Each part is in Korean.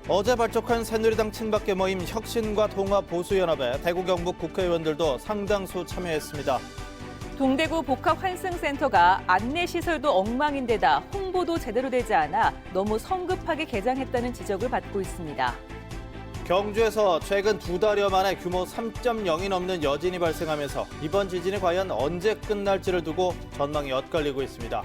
어제 발족한 새누리당 친박계 모임 혁신과 통합보수연합에 대구 경북 국회의원들도 상당수 참여했습니다. 동대구 복합환승센터가 안내시설도 엉망인데다 홍보도 제대로 되지 않아 너무 성급하게 개장했다는 지적을 받고 있습니다. 경주에서 최근 2달여 만에 규모 3.0이 넘는 여진이 발생하면서 이번 지진이 과연 언제 끝날지를 두고 전망이 엇갈리고 있습니다.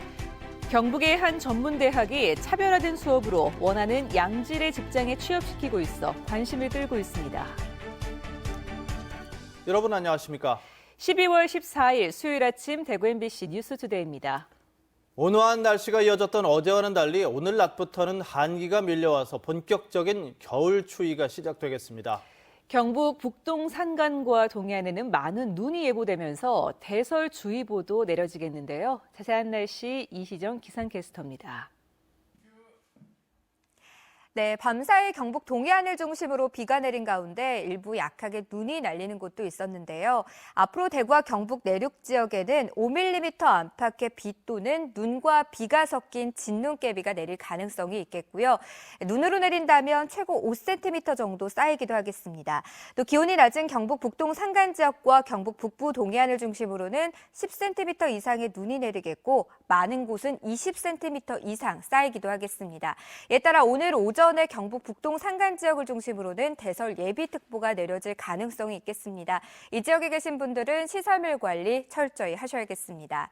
경북의 한 전문대학이 차별화된 수업으로 원하는 양질의 직장에 취업시키고 있어 관심을 끌고 있습니다. 여러분 안녕하십니까? 12월 14일 수요일 아침 대구 MBC 뉴스투데이입니다. 온화한 날씨가 이어졌던 어제와는 달리 오늘 낮부터는 한기가 밀려와서 본격적인 겨울 추위가 시작되겠습니다. 경북 북동 산간과 동해안에는 많은 눈이 예보되면서 대설주의보도 내려지겠는데요. 자세한 날씨 이시정 기상캐스터입니다. 네, 밤사이 경북 동해안을 중심으로 비가 내린 가운데 일부 약하게 눈이 날리는 곳도 있었는데요. 앞으로 대구와 경북 내륙 지역에는 5mm 안팎의 비 또는 눈과 비가 섞인 진눈깨비가 내릴 가능성이 있겠고요. 눈으로 내린다면 최고 5cm 정도 쌓이기도 하겠습니다. 또 기온이 낮은 경북 북동 산간 지역과 경북 북부 동해안을 중심으로는 10cm 이상의 눈이 내리겠고 많은 곳은 20cm 이상 쌓이기도 하겠습니다. 이에 따라 오늘 오전에 경북 북동 산간 지역을 중심으로는 대설 예비특보가 내려질 가능성이 있겠습니다. 이 지역에 계신 분들은 시설물 관리 철저히 하셔야겠습니다.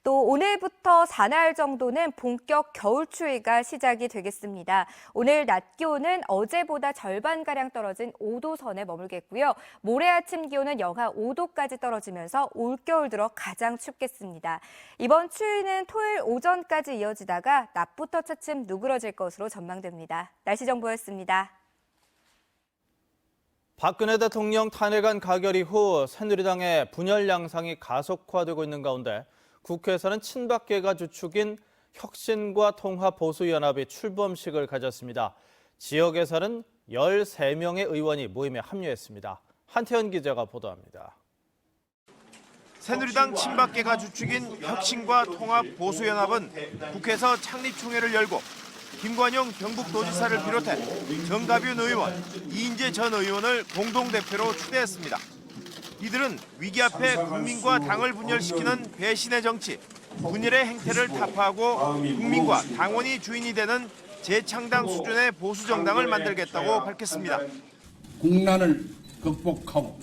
또 오늘부터 사나흘 정도는 본격 겨울 추위가 시작이 되겠습니다. 오늘 낮 기온은 어제보다 절반가량 떨어진 5도 선에 머물겠고요. 모레 아침 기온은 영하 5도까지 떨어지면서 올겨울 들어 가장 춥겠습니다. 이번 추위는 토요일 오전까지 이어지다가 낮부터 차츰 누그러질 것으로 전망됩니다. 날씨 정보였습니다. 박근혜 대통령 탄핵안 가결 이후 새누리당의 분열 양상이 가속화되고 있는 가운데 국회에서는 친박계가 주축인 혁신과 통합보수연합이 출범식을 가졌습니다. 지역에서는 13명의 의원이 모임에 합류했습니다. 한태현 기자가 보도합니다. 새누리당 친박계가 주축인 혁신과 통합보수연합은 국회에서 창립총회를 열고 김관영 경북도지사를 비롯해 정가윤 의원, 이인재 전 의원을 공동대표로 추대했습니다. 이들은 위기 앞에 국민과 당을 분열시키는 배신의 정치, 분열의 행태를 타파하고 국민과 당원이 주인이 되는 재창당 수준의 보수정당을 만들겠다고 밝혔습니다. 국난을 극복하고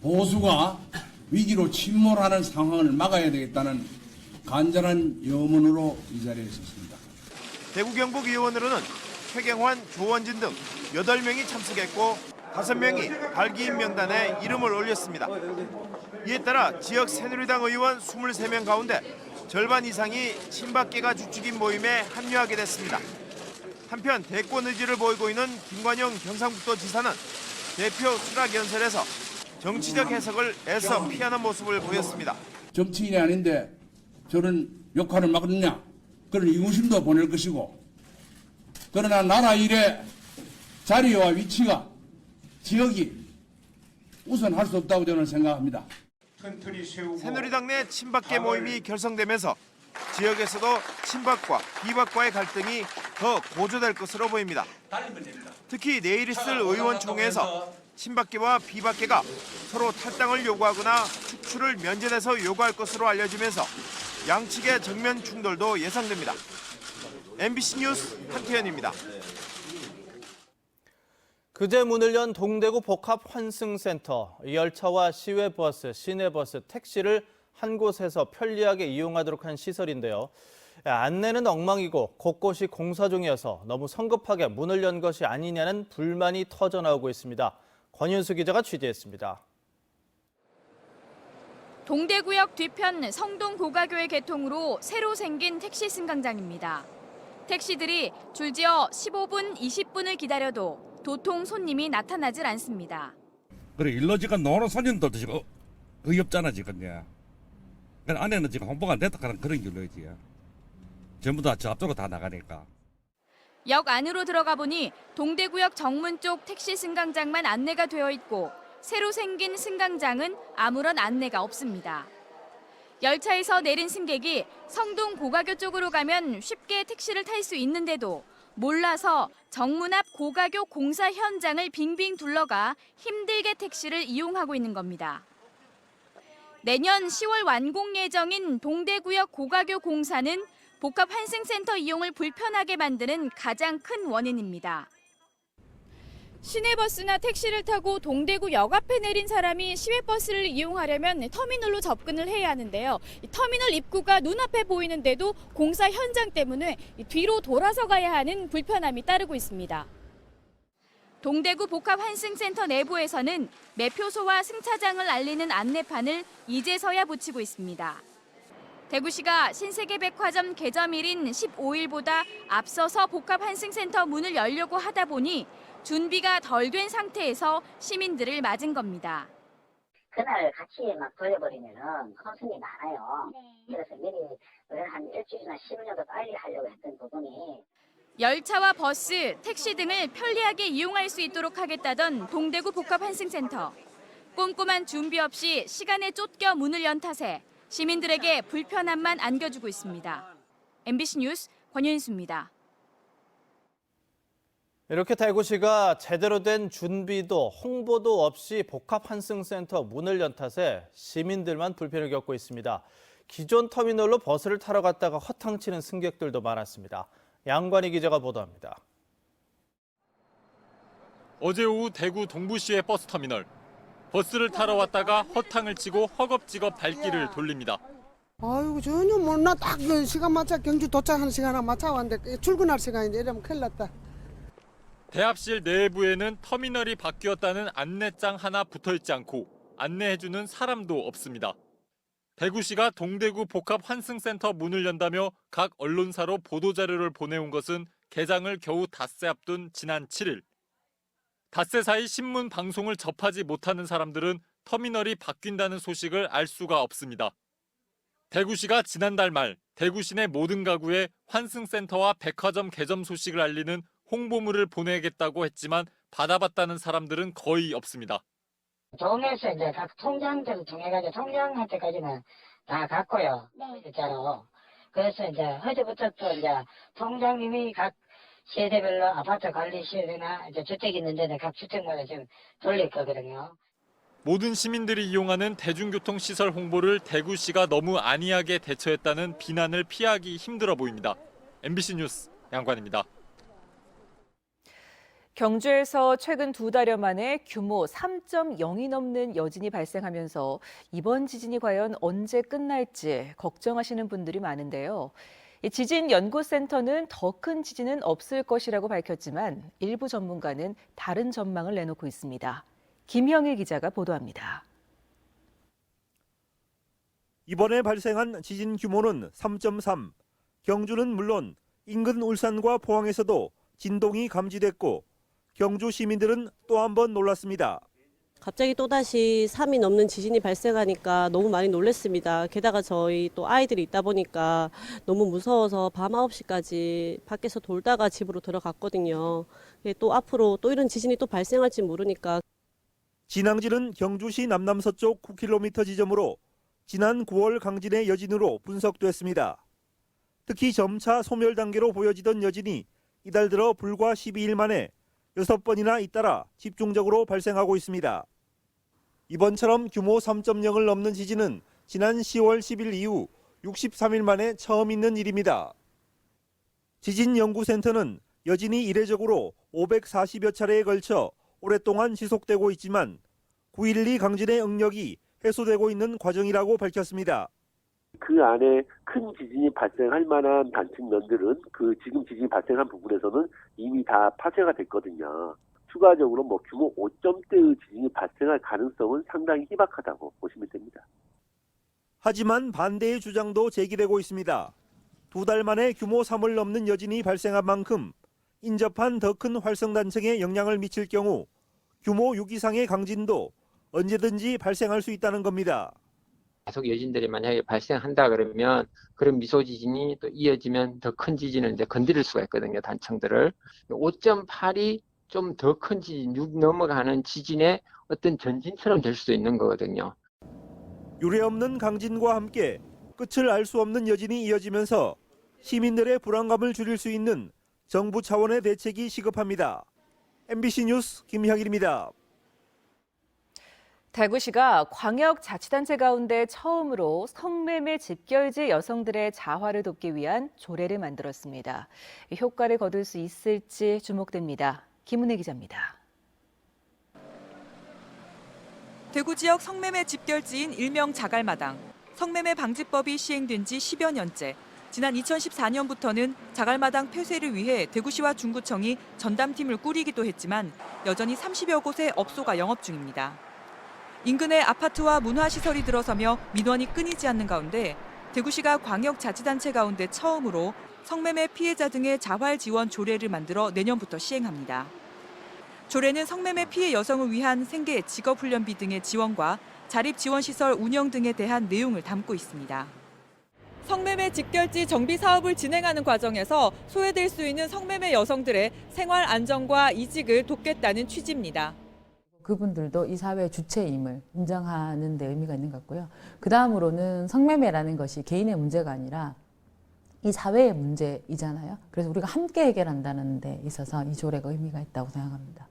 보수가 위기로 침몰하는 상황을 막아야 되겠다는 간절한 염원으로 이 자리에 섰습니다. 대구 경북 의원으로는 최경환, 조원진 등 8명이 참석했고 5명이 발기인 명단에 이름을 올렸습니다. 이에 따라 지역 새누리당 의원 23명 가운데 절반 이상이 친박계가 주축인 모임에 합류하게 됐습니다. 한편 대권 의지를 보이고 있는 김관영 경상북도지사는 대표 수락 연설에서 정치적 해석을 애써 피하는 모습을 보였습니다. 정치인이 아닌데 저런 역할을 맡느냐 그런 의구심도 보낼 것이고 그러나 나라 일의 자리와 위치가 지역이 우선할 수 없다고 저는 생각합니다. 새누리당 내 친박계 모임이 결성되면서 지역에서도 친박과 비박과의 갈등이 더 고조될 것으로 보입니다. 특히 내일 있을 의원총회에서 친박계와 비박계가 서로 탈당을 요구하거나 축출을 면전에서 요구할 것으로 알려지면서 양측의 정면 충돌도 예상됩니다. MBC 뉴스 한태현입니다. 그제 문을 연 동대구 복합환승센터. 열차와 시외버스, 시내버스, 택시를 한 곳에서 편리하게 이용하도록 한 시설인데요. 안내는 엉망이고 곳곳이 공사 중이어서 너무 성급하게 문을 연 것이 아니냐는 불만이 터져나오고 있습니다. 권윤수 기자가 취재했습니다. 동대구역 뒤편 성동고가교회 개통으로 새로 생긴 택시 승강장입니다. 택시들이 줄지어 15분, 20분을 기다려도 도통 손님이 나타나질 않습니다. 그래 일로지가 노는 손님들도 지금 어이없잖아 지금. 안에는 지금 홍보가 안 됐다 그런 길로지. 전부 다 저 앞쪽으로 다 나가니까. 역 안으로 들어가 보니 동대구역 정문 쪽 택시 승강장만 안내가 되어 있고 새로 생긴 승강장은 아무런 안내가 없습니다. 열차에서 내린 승객이 성동 고가교 쪽으로 가면 쉽게 택시를 탈 수 있는데도 몰라서 정문 앞 고가교 공사 현장을 빙빙 둘러가 힘들게 택시를 이용하고 있는 겁니다. 내년 10월 완공 예정인 동대구역 고가교 공사는 복합 환승센터 이용을 불편하게 만드는 가장 큰 원인입니다. 시내버스나 택시를 타고 동대구역 앞에 내린 사람이 시외버스를 이용하려면 터미널로 접근을 해야 하는데요. 이 터미널 입구가 눈앞에 보이는데도 공사 현장 때문에 뒤로 돌아서 가야 하는 불편함이 따르고 있습니다. 동대구 복합 환승센터 내부에서는 매표소와 승차장을 알리는 안내판을 이제서야 붙이고 있습니다. 대구시가 신세계백화점 개점일인 15일보다 앞서서 복합 환승센터 문을 열려고 하다 보니 준비가 덜 된 상태에서 시민들을 맞은 겁니다. 그날 같이 막 돌려버리면은 혼선이 많아요. 그래서 미리 한 일주일이나 10일 정도 빨리 하려고 했던 부분이 열차와 버스, 택시 등을 편리하게 이용할 수 있도록 하겠다던 동대구 복합 환승센터. 꼼꼼한 준비 없이 시간에 쫓겨 문을 연 탓에 시민들에게 불편함만 안겨주고 있습니다. MBC 뉴스 권윤수입니다. 이렇게 대구시가 제대로 된 준비도 홍보도 없이 복합 환승센터 문을 연 탓에 시민들만 불편을 겪고 있습니다. 기존 터미널로 버스를 타러 갔다가 허탕치는 승객들도 많았습니다. 양관희 기자가 보도합니다. 어제 오후 대구 동부시의 버스터미널. 버스를 타러 왔다가 허탕을 치고 허겁지겁 발길을 돌립니다. 아이고 전혀 몰라. 딱 시간 맞춰 경주 도착하는 시간에 맞춰 왔는데 출근할 시간인데 이러면 큰일 났다. 대합실 내부에는 터미널이 바뀌었다는 안내장 하나 붙어있지 않고 안내해주는 사람도 없습니다. 대구시가 동대구 복합 환승센터 문을 연다며 각 언론사로 보도자료를 보내온 것은 개장을 겨우 닷새 앞둔 지난 7일. 닷새 사이 신문 방송을 접하지 못하는 사람들은 터미널이 바뀐다는 소식을 알 수가 없습니다. 대구시가 지난달 말 대구 시내 모든 가구에 환승센터와 백화점 개점 소식을 알리는 홍보물을 보내겠다고 했지만 받아봤다는 사람들은 거의 없습니다. 동에서 이제 각 통장들 통해가지고 통장한테까지는 다 갔고요. 진짜로. 그래서 이제 어제부터 또 이제 통장님이 각 세대별로 아파트 관리실이나 이제 주택 있는 데는 각 주택마다 지금 돌릴 거거든요. 모든 시민들이 이용하는 대중교통 시설 홍보를 대구시가 너무 안이하게 대처했다는 비난을 피하기 힘들어 보입니다. MBC 뉴스 양관입니다. 경주에서 최근 2달여 만에 규모 3.0이 넘는 여진이 발생하면서 이번 지진이 과연 언제 끝날지 걱정하시는 분들이 많은데요. 지진연구센터는 더 큰 지진은 없을 것이라고 밝혔지만 일부 전문가는 다른 전망을 내놓고 있습니다. 김형일 기자가 보도합니다. 이번에 발생한 지진 규모는 3.3. 경주는 물론 인근 울산과 포항에서도 진동이 감지됐고 경주 시민들은 또 한 번 놀랐습니다. 갑자기 또다시 3이 넘는 지진이 발생하니까 너무 많이 놀랐습니다. 게다가 저희 또 아이들이 있다 보니까 너무 무서워서 밤 9시까지 밖에서 돌다가 집으로 들어갔거든요. 또 앞으로 또 이런 지진이 또 발생할지 모르니까. 진앙지는 경주시 남남서쪽 9km 지점으로 지난 9월 강진의 여진으로 분석됐습니다. 특히 점차 소멸 단계로 보여지던 여진이 이달 들어 불과 12일 만에 6번이나 잇따라 집중적으로 발생하고 있습니다. 이번처럼 규모 3.0을 넘는 지진은 지난 10월 10일 이후 63일 만에 처음 있는 일입니다. 지진연구센터는 여진이 이례적으로 540여 차례에 걸쳐 오랫동안 지속되고 있지만 9.12 강진의 응력이 해소되고 있는 과정이라고 밝혔습니다. 그 안에 큰 지진이 발생할 만한 단층면들은 그 지금 지진이 발생한 부분에서는 이미 다 파쇄가 됐거든요. 추가적으로 규모 5점대의 지진이 발생할 가능성은 상당히 희박하다고 보시면 됩니다. 하지만 반대의 주장도 제기되고 있습니다. 2달 만에 규모 3을 넘는 여진이 발생한 만큼 인접한 더 큰 활성단층에 영향을 미칠 경우 규모 6 이상의 강진도 언제든지 발생할 수 있다는 겁니다. 계속 여진들이 만약에 발생한다 그러면 그런 미소 지진이 또 이어지면 더 큰 지진을 이제 건드릴 수가 있거든요, 단층들을. 5.8이 좀 더 큰 지진, 6 넘어가는 지진의 어떤 전진처럼 될 수도 있는 거거든요. 유례없는 강진과 함께 끝을 알 수 없는 여진이 이어지면서 시민들의 불안감을 줄일 수 있는 정부 차원의 대책이 시급합니다. MBC 뉴스 김형일입니다. 대구시가 광역자치단체 가운데 처음으로 성매매 집결지 여성들의 자활을 돕기 위한 조례를 만들었습니다. 효과를 거둘 수 있을지 주목됩니다. 김은혜 기자입니다. 대구 지역 성매매 집결지인 일명 자갈마당. 성매매 방지법이 시행된 지 10여 년째. 지난 2014년부터는 자갈마당 폐쇄를 위해 대구시와 중구청이 전담팀을 꾸리기도 했지만 여전히 30여 곳의 업소가 영업 중입니다. 인근에 아파트와 문화시설이 들어서며 민원이 끊이지 않는 가운데 대구시가 광역자치단체 가운데 처음으로 성매매 피해자 등의 자활 지원 조례를 만들어 내년부터 시행합니다. 조례는 성매매 피해 여성을 위한 생계, 직업훈련비 등의 지원과 자립지원시설 운영 등에 대한 내용을 담고 있습니다. 성매매 직결지 정비 사업을 진행하는 과정에서 소외될 수 있는 성매매 여성들의 생활 안정과 이직을 돕겠다는 취지입니다. 그분들도 이 사회의 주체임을 인정하는 데 의미가 있는 것 같고요. 그 다음으로는 성매매라는 것이 개인의 문제가 아니라 이 사회의 문제이잖아요. 그래서 우리가 함께 해결한다는 데 있어서 이 조례가 의미가 있다고 생각합니다.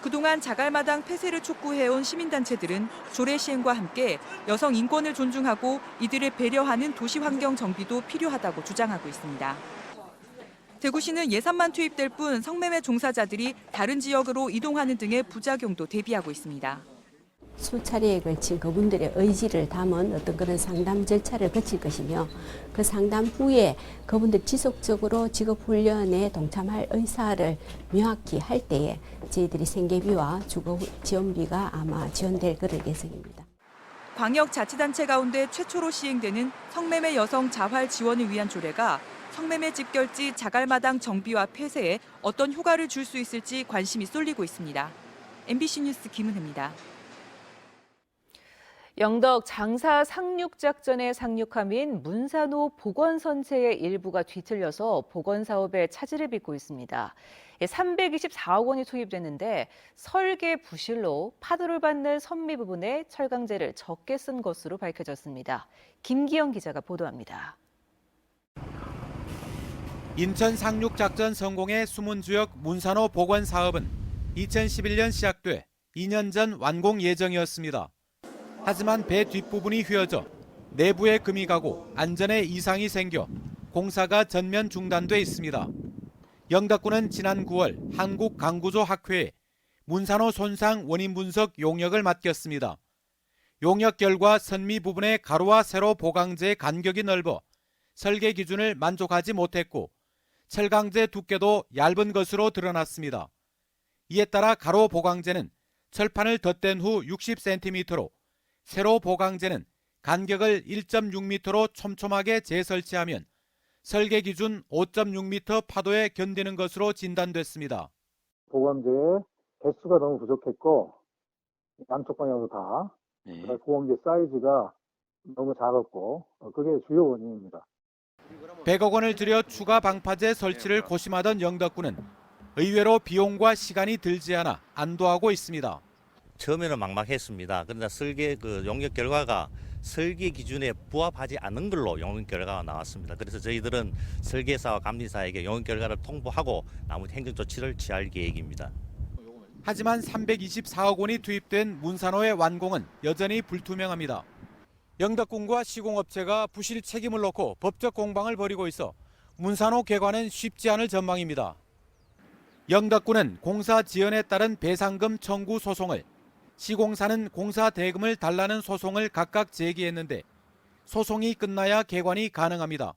그동안 자갈마당 폐쇄를 촉구해온 시민단체들은 조례 시행과 함께 여성 인권을 존중하고 이들을 배려하는 도시 환경 정비도 필요하다고 주장하고 있습니다. 대구시는 예산만 투입될 뿐 성매매 종사자들이 다른 지역으로 이동하는 등의 부작용도 대비하고 있습니다. 수차례에 걸친 그분들의 의지를 담은 어떤 그런 상담 절차를 거칠 것이며 그 상담 후에 그분들 지속적으로 직업훈련에 동참할 의사를 명확히 할 때에 저희들이 생계비와 주거 지원비가 아마 지원될 것을 예상입니다. 광역자치단체 가운데 최초로 시행되는 성매매 여성 자활 지원을 위한 조례가 성매매 집결지 자갈마당 정비와 폐쇄에 어떤 효과를 줄 수 있을지 관심이 쏠리고 있습니다. MBC 뉴스 김은혜입니다. 영덕 장사 상륙작전의 상륙함인 문산호 복원선체의 일부가 뒤틀려서 복원사업에 차질을 빚고 있습니다. 324억 원이 투입됐는데 설계 부실로 파도를 받는 선미 부분에 철강제를 적게 쓴 것으로 밝혀졌습니다. 김기영 기자가 보도합니다. 인천 상륙작전 성공의 숨은 주역 문산호 복원 사업은 2011년 시작돼 2년 전 완공 예정이었습니다. 하지만 배 뒷부분이 휘어져 내부에 금이 가고 안전에 이상이 생겨 공사가 전면 중단돼 있습니다. 영덕군은 지난 9월 한국강구조학회에 문산호 손상 원인 분석 용역을 맡겼습니다. 용역 결과 선미 부분의 가로와 세로 보강재의 간격이 넓어 설계 기준을 만족하지 못했고 철강재 두께도 얇은 것으로 드러났습니다. 이에 따라 가로 보강재는 철판을 덧댄 후 60cm로 세로 보강재는 간격을 1.6m로 촘촘하게 재설치하면 설계 기준 5.6m 파도에 견디는 것으로 진단됐습니다. 보강재의 개수가 너무 부족했고 양쪽 방향으로 다 보강재 사이즈가 너무 작았고 그게 주요 원인입니다. 100억 원을 들여 추가 방파제 설치를 고심하던 영덕군은 의외로 비용과 시간이 들지 않아 안도하고 있습니다. 처음에는 막막했습니다. 그러나 설계 용역 결과가 설계 기준에 부합하지 않는 걸로 용역 결과가 나왔습니다. 그래서 저희들은 설계사와 감리사에게 용역 결과를 통보하고 나머지 행정 조치를 취할 계획입니다. 하지만 324억 원이 투입된 문산호의 완공은 여전히 불투명합니다. 영덕군과 시공업체가 부실 책임을 놓고 법적 공방을 벌이고 있어 문산호 개관은 쉽지 않을 전망입니다. 영덕군은 공사 지연에 따른 배상금 청구 소송을, 시공사는 공사 대금을 달라는 소송을 각각 제기했는데 소송이 끝나야 개관이 가능합니다.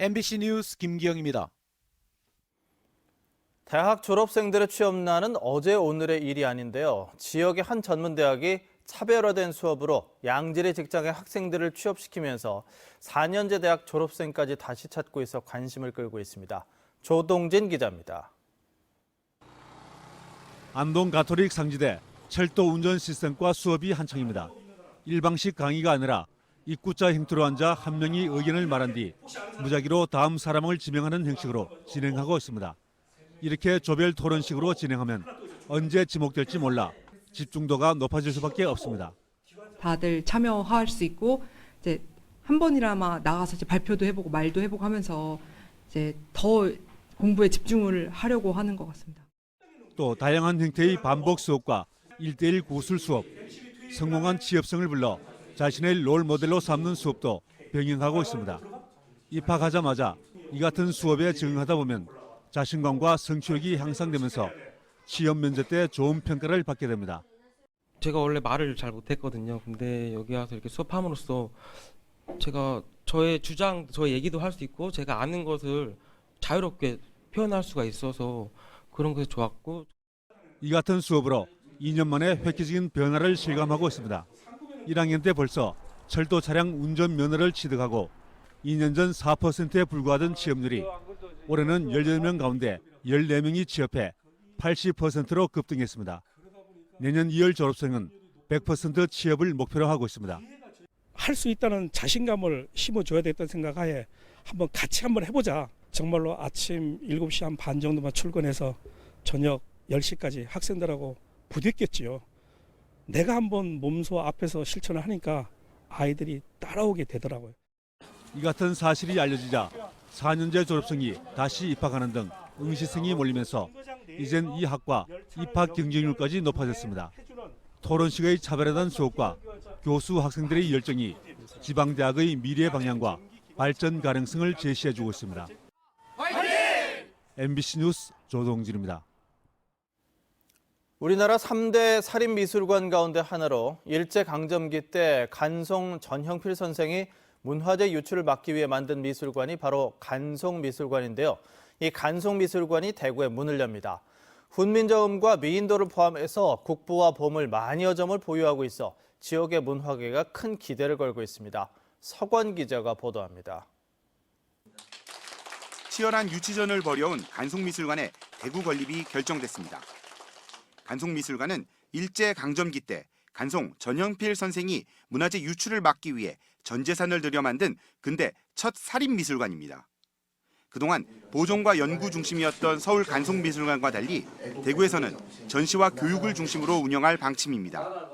MBC 뉴스 김기영입니다. 대학 졸업생들의 취업난은 어제 오늘의 일이 아닌데요. 지역의 한 전문대학이 차별화된 수업으로 양질의 직장의 학생들을 취업시키면서 4년제 대학 졸업생까지 다시 찾고 있어 관심을 끌고 있습니다. 조동진 기자입니다. 안동 가톨릭 상지대 철도 운전 시스템과 수업이 한창입니다. 일방식 강의가 아니라 입구자 행투로 앉아 한 명이 의견을 말한 뒤 무작위로 다음 사람을 지명하는 형식으로 진행하고 있습니다. 이렇게 조별 토론식으로 진행하면 언제 지목될지 몰라 집중도가 높아질 수밖에 없습니다. 다들 참여할 수 있고 이제 한 번이라마 나가서 이제 발표도 해보고 말도 해보고 하면서 이제 더 공부에 집중을 하려고 하는 것 같습니다. 또 다양한 형태의 반복 수업과 1대1 고술 수업, 성공한 취업생을 불러 자신의 롤 모델로 삼는 수업도 병행하고 있습니다. 입학하자마자 이 같은 수업에 적응하다 보면 자신감과 성취욕이 향상되면서 취업 면접 때 좋은 평가를 받게 됩니다. 제가 원래 말을 잘 못했거든요. 근데 여기 와서 이렇게 수업함으로써 제가 저의 주장, 저의 얘기도 할 수 있고 제가 아는 것을 자유롭게 표현할 수가 있어서 그런 것이 좋았고, 이 같은 수업으로 2년 만에 획기적인 변화를 실감하고 있습니다. 1학년 때 벌써 철도 차량 운전 면허를 취득하고 2년 전 4%에 불과하던 취업률이 올해는 18명 가운데 14명이 취업해 80%로 급등했습니다. 내년 2월 졸업생은 100% 취업을 목표로 하고 있습니다. 할 수 있다는 자신감을 심어줘야 되겠다는 생각하에 같이 한번 해보자. 정말로 아침 7시 한 반 정도만 출근해서 저녁 10시까지 학생들하고 부딪혔지요. 내가 한번 몸소 앞에서 실천을 하니까 아이들이 따라오게 되더라고요. 이 같은 사실이 알려지자 4년제 졸업생이 다시 입학하는 등 응시생이 몰리면서 이젠 이 학과 입학 경쟁률까지 높아졌습니다. 토론식의 차별화된 수업과 교수 학생들의 열정이 지방대학의 미래 방향과 발전 가능성을 제시해주고 있습니다. MBC 뉴스 조동진입니다. 우리나라 3대 살인미술관 가운데 하나로 일제강점기 때 간송 전형필 선생이 문화재 유출을 막기 위해 만든 미술관이 바로 간송미술관인데요. 이 간송미술관이 대구에 문을 엽니다. 훈민정음과 미인도를 포함해서 국보와 보물 만여 점을 보유하고 있어 지역의 문화계가 큰 기대를 걸고 있습니다. 서관 기자가 보도합니다. 치열한 유치전을 벌여온 간송미술관의 대구 건립이 결정됐습니다. 간송미술관은 일제강점기 때 간송 전형필 선생이 문화재 유출을 막기 위해 전 재산을 들여 만든 근대 첫 살인미술관입니다. 그동안 보존과 연구 중심이었던 서울 간송미술관과 달리 대구에서는 전시와 교육을 중심으로 운영할 방침입니다.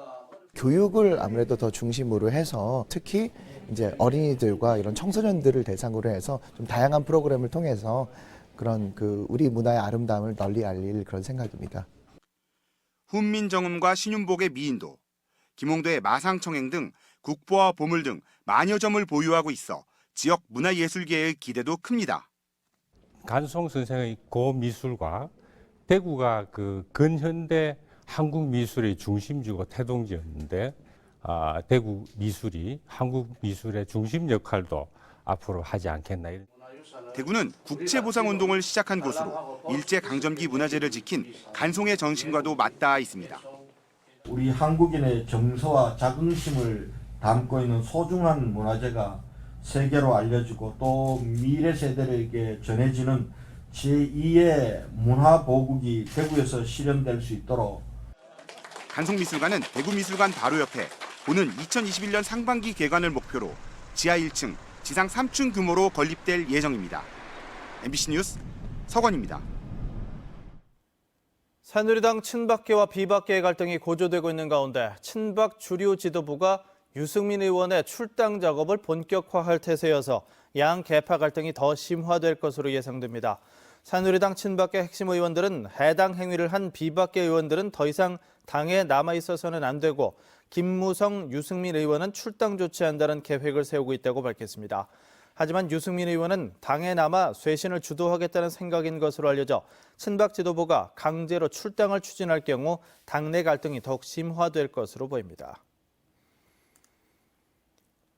교육을 아무래도 더 중심으로 해서 특히 이제 어린이들과 이런 청소년들을 대상으로 해서 좀 다양한 프로그램을 통해서 그런 우리 문화의 아름다움을 널리 알릴 그런 생각입니다. 훈민정음과 신윤복의 미인도, 김홍도의 마상청행 등 국보와 보물 등 만여 점을 보유하고 있어 지역 문화예술계의 기대도 큽니다. 간송 선생의 고미술과 대구가 근현대 한국 미술의 중심지고 태동지였는데 대구 미술이 한국 미술의 중심 역할도 앞으로 하지 않겠나. 대구는 국채보상운동을 시작한 곳으로 일제강점기 문화재를 지킨 간송의 정신과도 맞닿아 있습니다. 우리 한국인의 정서와 자긍심을 담고 있는 소중한 문화재가 세계로 알려지고 또 미래 세대에게 전해지는 제2의 문화보국이 대구에서 실현될 수 있도록. 간송미술관은 대구미술관 바로 옆에 오는 2021년 상반기 개관을 목표로 지하 1층, 지상 3층 규모로 건립될 예정입니다. MBC 뉴스 서건입니다. 새누리당 친박계와 비박계의 갈등이 고조되고 있는 가운데 친박 주류 지도부가 유승민 의원의 출당 작업을 본격화할 태세여서 양 계파 갈등이 더 심화될 것으로 예상됩니다. 새누리당 친박계 핵심 의원들은 해당 행위를 한 비박계 의원들은 더 이상 당에 남아있어서는 안 되고 김무성, 유승민 의원은 출당 조치한다는 계획을 세우고 있다고 밝혔습니다. 하지만 유승민 의원은 당에 남아 쇄신을 주도하겠다는 생각인 것으로 알려져 친박 지도부가 강제로 출당을 추진할 경우 당내 갈등이 더욱 심화될 것으로 보입니다.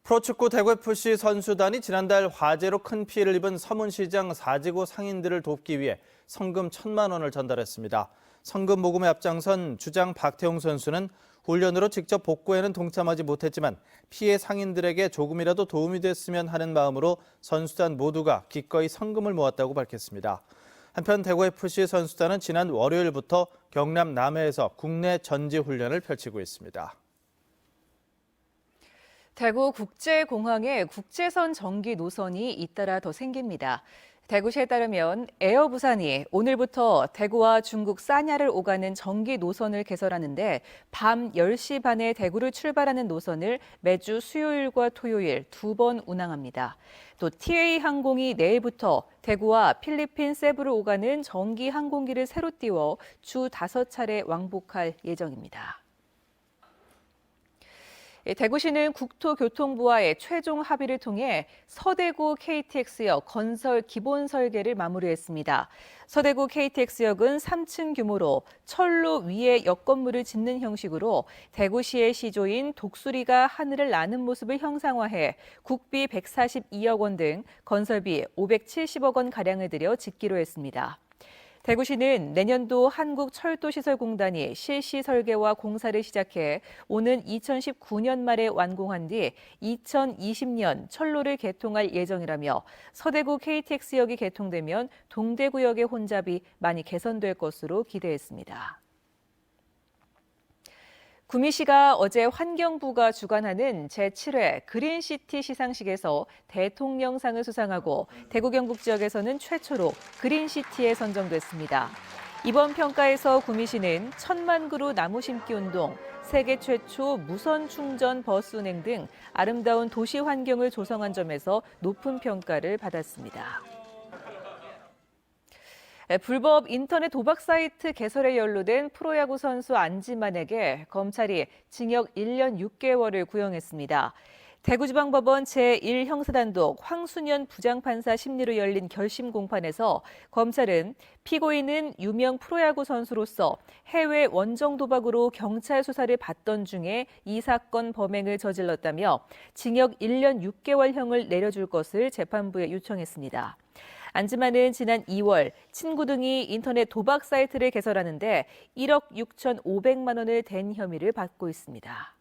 프로축구 대구FC 선수단이 지난달 화재로 큰 피해를 입은 서문시장 4지구 상인들을 돕기 위해 성금 1,000만 원을 전달했습니다. 성금 모금에 앞장선 주장 박태웅 선수는 훈련으로 직접 복구에는 동참하지 못했지만 피해 상인들에게 조금이라도 도움이 됐으면 하는 마음으로 선수단 모두가 기꺼이 성금을 모았다고 밝혔습니다. 한편 대구FC 선수단은 지난 월요일부터 경남 남해에서 국내 전지 훈련을 펼치고 있습니다. 대구 국제공항에 국제선 전기 노선이 잇따라 더 생깁니다. 대구시에 따르면 에어부산이 오늘부터 대구와 중국 사냐를 오가는 정기 노선을 개설하는데 밤 10시 반에 대구를 출발하는 노선을 매주 수요일과 토요일 2번 운항합니다. 또 TA 항공이 내일부터 대구와 필리핀 세부를 오가는 정기 항공기를 새로 띄워 주 5차례 왕복할 예정입니다. 대구시는 국토교통부와의 최종 합의를 통해 서대구 KTX역 건설 기본 설계를 마무리했습니다. 서대구 KTX역은 3층 규모로 철로 위에 역 건물을 짓는 형식으로 대구시의 시조인 독수리가 하늘을 나는 모습을 형상화해 국비 142억 원 등 건설비 570억 원 가량을 들여 짓기로 했습니다. 대구시는 내년도 한국철도시설공단이 실시 설계와 공사를 시작해 오는 2019년 말에 완공한 뒤 2020년 철로를 개통할 예정이라며 서대구 KTX역이 개통되면 동대구역의 혼잡이 많이 개선될 것으로 기대했습니다. 구미시가 어제 환경부가 주관하는 제7회 그린시티 시상식에서 대통령상을 수상하고 대구 경북 지역에서는 최초로 그린시티에 선정됐습니다. 이번 평가에서 구미시는 1000만 그루 나무 심기 운동, 세계 최초 무선 충전 버스 운행 등 아름다운 도시 환경을 조성한 점에서 높은 평가를 받았습니다. 불법 인터넷 도박 사이트 개설에 연루된 프로야구 선수 안지만에게 검찰이 징역 1년 6개월을 구형했습니다. 대구지방법원 제1형사단독 황순현 부장판사 심리로 열린 결심 공판에서 검찰은 피고인은 유명 프로야구 선수로서 해외 원정 도박으로 경찰 수사를 받던 중에 이 사건 범행을 저질렀다며 징역 1년 6개월형을 내려줄 것을 재판부에 요청했습니다. 안지만은 지난 2월 친구 등이 인터넷 도박 사이트를 개설하는데 1억 6,500만 원을 댄 혐의를 받고 있습니다.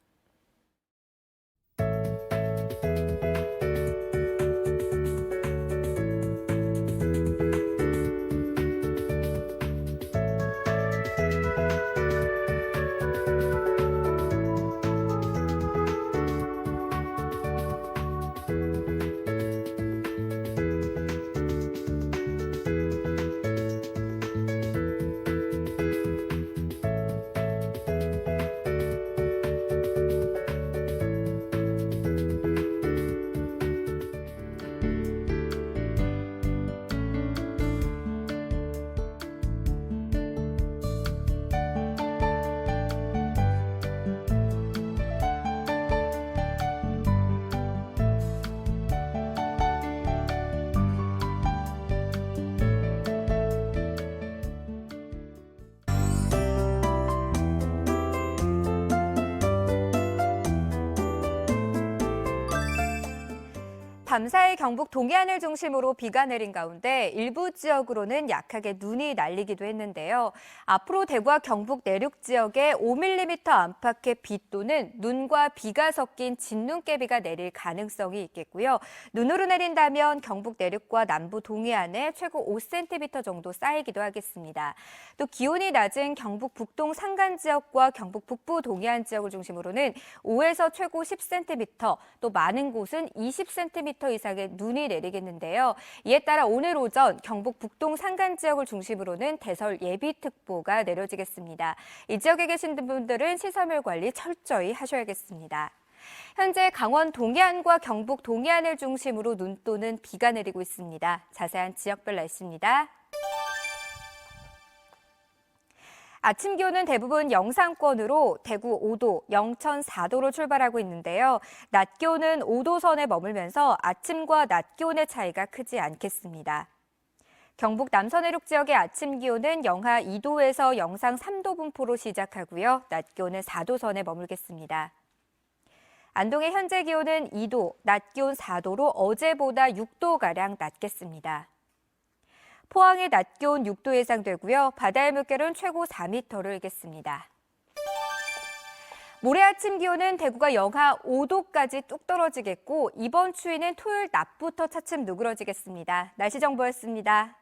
밤사이 경북 동해안을 중심으로 비가 내린 가운데 일부 지역으로는 약하게 눈이 날리기도 했는데요. 앞으로 대구와 경북 내륙 지역에 5mm 안팎의 비 또는 눈과 비가 섞인 진눈깨비가 내릴 가능성이 있겠고요. 눈으로 내린다면 경북 내륙과 남부 동해안에 최고 5cm 정도 쌓이기도 하겠습니다. 또 기온이 낮은 경북 북동 산간 지역과 경북 북부 동해안 지역을 중심으로는 5에서 최고 10cm, 또 많은 곳은 20cm 이상의 눈이 내리겠는데요. 이에 따라 오늘 오전 경북 북동 산간 지역을 중심으로는 대설 예비특보가 내려지겠습니다. 이 지역에 계신 분들은 시설물 관리 철저히 하셔야겠습니다. 현재 강원 동해안과 경북 동해안을 중심으로 눈 또는 비가 내리고 있습니다. 자세한 지역별 날씨입니다. 아침 기온은 대부분 영상권으로 대구 5도, 영천 4도로 출발하고 있는데요. 낮 기온은 5도 선에 머물면서 아침과 낮 기온의 차이가 크지 않겠습니다. 경북 남서 내륙 지역의 아침 기온은 영하 2도에서 영상 3도 분포로 시작하고요. 낮 기온은 4도 선에 머물겠습니다. 안동의 현재 기온은 2도, 낮 기온 4도로 어제보다 6도가량 낮겠습니다. 포항의 낮 기온 6도 예상되고요. 바다의 물결은 최고 4m를 일겠습니다. 모레 아침 기온은 대구가 영하 5도까지 뚝 떨어지겠고 이번 추위는 토요일 낮부터 차츰 누그러지겠습니다. 날씨 정보였습니다.